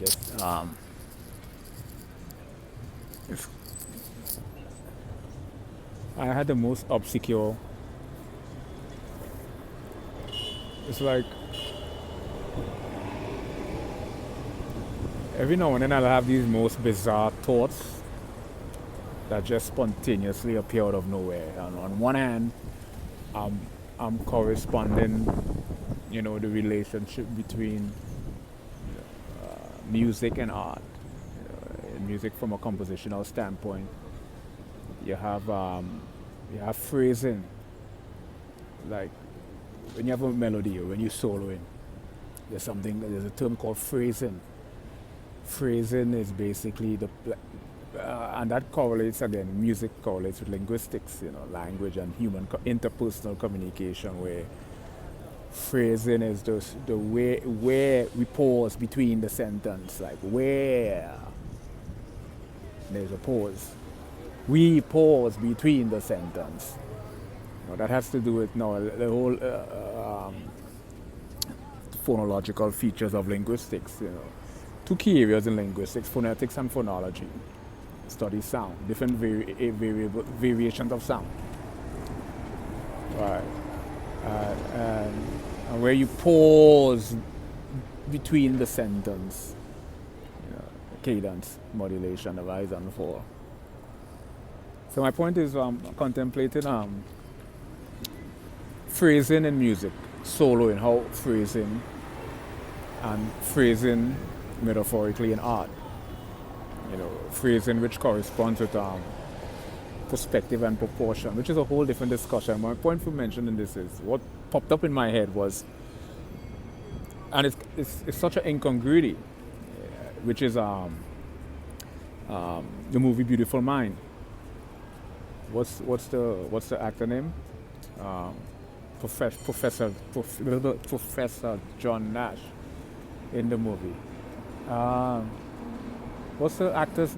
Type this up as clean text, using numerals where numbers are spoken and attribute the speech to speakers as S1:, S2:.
S1: guess if I had the most obscure. It's like every now and then I'll have these most bizarre thoughts that just spontaneously appear out of nowhere. And on one hand, I'm corresponding, the relationship between music and art. In music, from a compositional standpoint, you have phrasing, like when you have a melody or when you're soloing. There's a term called phrasing. Phrasing is basically and that correlates again. Music correlates with linguistics, language and human interpersonal communication, where phrasing is just the way where we pause between the sentence, like where there's a pause. We pause between the sentence. That has to do with the whole phonological features of linguistics. Two key areas in linguistics: phonetics and phonology. Study sound, different variations of sound. Right. And where you pause between the sentence, cadence, modulation, the rise and fall. So my point is contemplating phrasing in music, soloing, how phrasing and phrasing metaphorically in art. Phrasing which corresponds with perspective and proportion, which is a whole different discussion. My point for mentioning this is what popped up in my head was, and it's such an incongruity, which is the movie Beautiful Mind. What's the actor name? Professor John Nash in the movie. What's the actor's